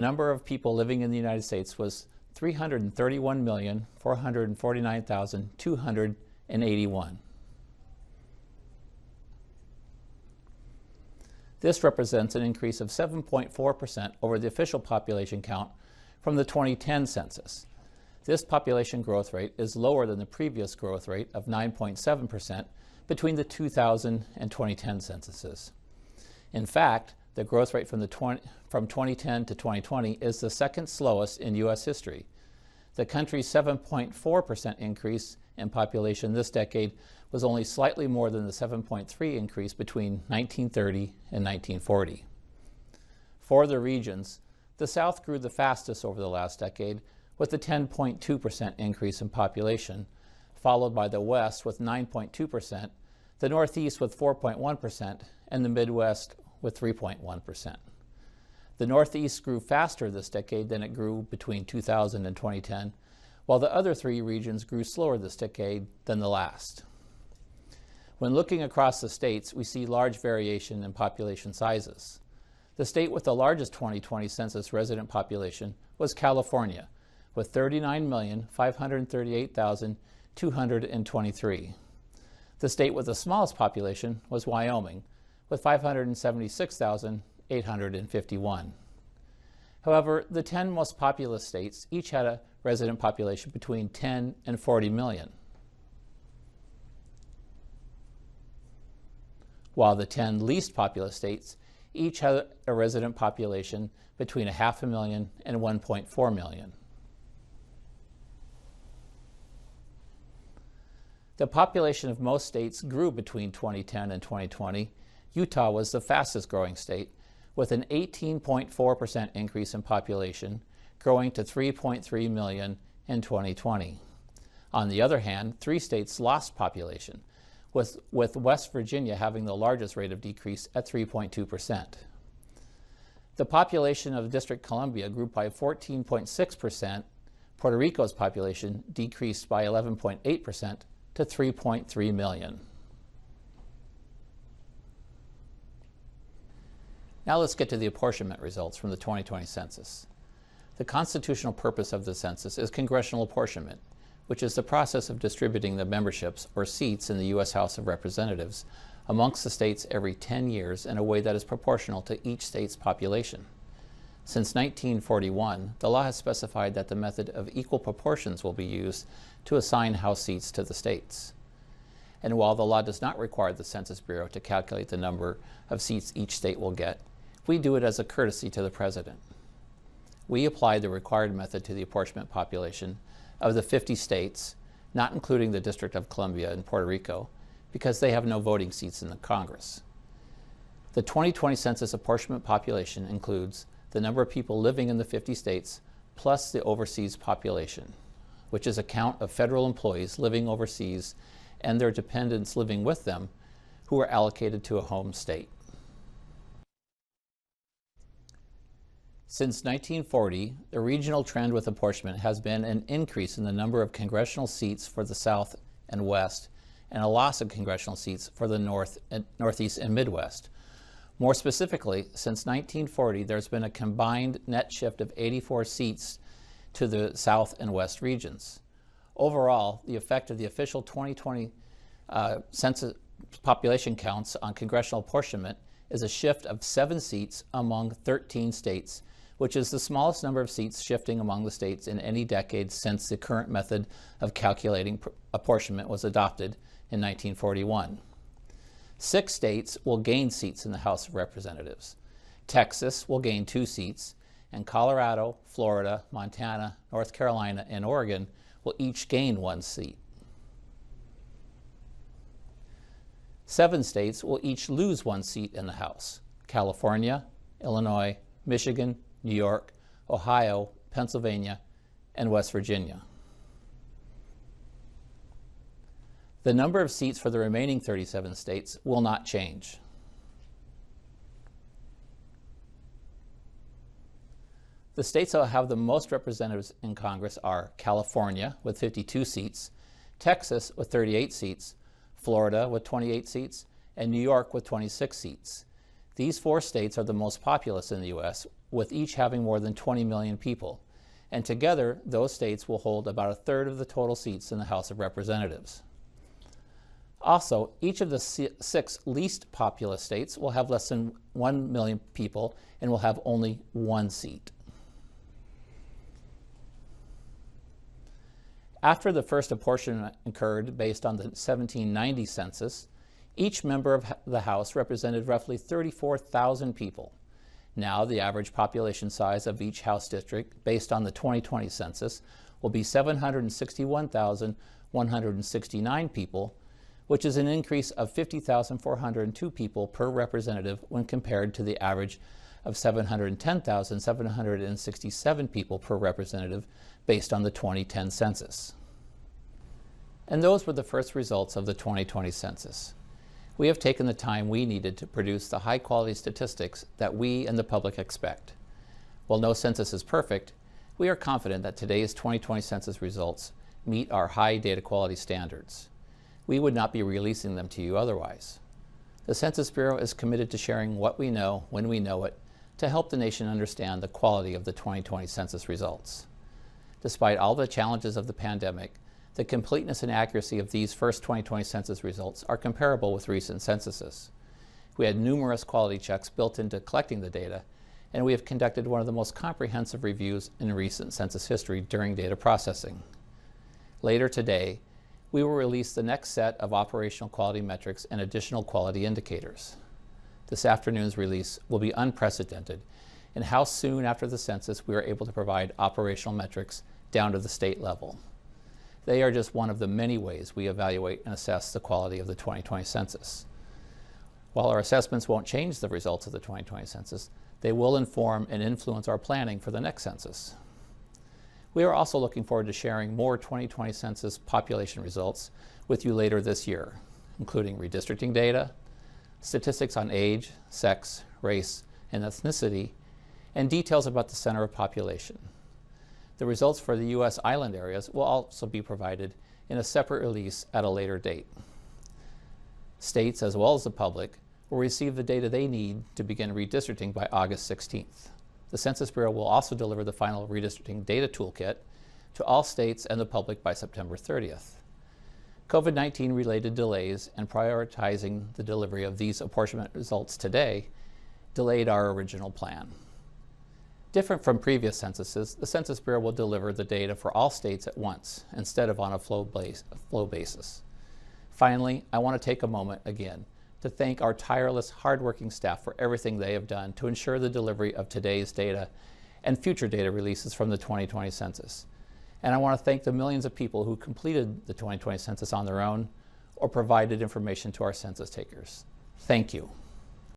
The number of people living in the United States was 331,449,281. This represents an increase of 7.4% over the official population count from the 2010 census. This population growth rate is lower than the previous growth rate of 9.7% between the 2000 and 2010 censuses. In fact, the growth rate from 2010 to 2020 is the second slowest in U.S. history. The country's 7.4% increase in population this decade was only slightly more than the 7.3% increase between 1930 and 1940. For the regions, the South grew the fastest over the last decade with a 10.2% increase in population, followed by the West with 9.2%, the Northeast with 4.1%, and the Midwest with 3.1%. The Northeast grew faster this decade than it grew between 2000 and 2010, while the other three regions grew slower this decade than the last. When looking across the states, we see large variation in population sizes. The state with the largest 2020 census resident population was California, with 39,538,223. The state with the smallest population was Wyoming, with 576,851. However, the 10 most populous states each had a resident population between 10 and 40 million, while the 10 least populous states each had a resident population between 500,000 and 1.4 million. The population of most states grew between 2010 and 2020. Utah was the fastest growing state, with an 18.4% increase in population, growing to 3.3 million in 2020. On the other hand, 3 states lost population, with West Virginia having the largest rate of decrease at 3.2%. The population of District Columbia grew by 14.6%. Puerto Rico's population decreased by 11.8% to 3.3 million. Now let's get to the apportionment results from the 2020 census. The constitutional purpose of the census is congressional apportionment, which is the process of distributing the memberships or seats in the U.S. House of Representatives amongst the states every 10 years in a way that is proportional to each state's population. Since 1941, the law has specified that the method of equal proportions will be used to assign House seats to the states. And while the law does not require the Census Bureau to calculate the number of seats each state will get, we do it as a courtesy to the President. We apply the required method to the apportionment population of the 50 states, not including the District of Columbia and Puerto Rico, because they have no voting seats in the Congress. The 2020 census apportionment population includes the number of people living in the 50 states plus the overseas population, which is a count of federal employees living overseas and their dependents living with them who are allocated to a home state. Since 1940, the regional trend with apportionment has been an increase in the number of congressional seats for the South and West, and a loss of congressional seats for the Northeast and Midwest. More specifically, since 1940, there's been a combined net shift of 84 seats to the South and West regions. Overall, the effect of the official 2020 census population counts on congressional apportionment is a shift of 7 seats among 13 states, which is the smallest number of seats shifting among the states in any decade since the current method of calculating apportionment was adopted in 1941. 6 states will gain seats in the House of Representatives. Texas will gain 2 seats, and Colorado, Florida, Montana, North Carolina, and Oregon will each gain 1 seat. 7 states will each lose 1 seat in the House: California, Illinois, Michigan, New York, Ohio, Pennsylvania, and West Virginia. The number of seats for the remaining 37 states will not change. The states that will have the most representatives in Congress are California with 52 seats, Texas with 38 seats, Florida with 28 seats, and New York with 26 seats. These 4 states are the most populous in the U.S., with each having more than 20 million people, and together those states will hold about a third of the total seats in the House of Representatives. Also, each of the 6 least populous states will have less than 1 million people and will have only 1 seat. After the first apportionment occurred based on the 1790 census, each member of the House represented roughly 34,000 people. Now, the average population size of each House district, based on the 2020 census, will be 761,169 people, which is an increase of 50,402 people per representative when compared to the average of 710,767 people per representative based on the 2010 census. And those were the first results of the 2020 census. We have taken the time we needed to produce the high-quality statistics that we and the public expect. While no census is perfect, we are confident that today's 2020 census results meet our high data quality standards. We would not be releasing them to you otherwise. The Census Bureau is committed to sharing what we know when we know it to help the nation understand the quality of the 2020 census results. Despite all the challenges of the pandemic, the completeness and accuracy of these first 2020 census results are comparable with recent censuses. We had numerous quality checks built into collecting the data, and we have conducted one of the most comprehensive reviews in recent census history during data processing. Later today, we will release the next set of operational quality metrics and additional quality indicators. This afternoon's release will be unprecedented in how soon after the census we are able to provide operational metrics down to the state level. They are just one of the many ways we evaluate and assess the quality of the 2020 census. While our assessments won't change the results of the 2020 census, they will inform and influence our planning for the next census. We are also looking forward to sharing more 2020 census population results with you later this year, including redistricting data, statistics on age, sex, race, and ethnicity, and details about the center of population. The results for the U.S. island areas will also be provided in a separate release at a later date. States, as well as the public, will receive the data they need to begin redistricting by August 16th. The Census Bureau will also deliver the final redistricting data toolkit to all states and the public by September 30th. COVID-19 related delays and prioritizing the delivery of these apportionment results today delayed our original plan. Different from previous censuses, the Census Bureau will deliver the data for all states at once instead of on a flow basis. Finally, I want to take a moment again to thank our tireless, hardworking staff for everything they have done to ensure the delivery of today's data and future data releases from the 2020 census. And I want to thank the millions of people who completed the 2020 census on their own or provided information to our census takers. Thank you.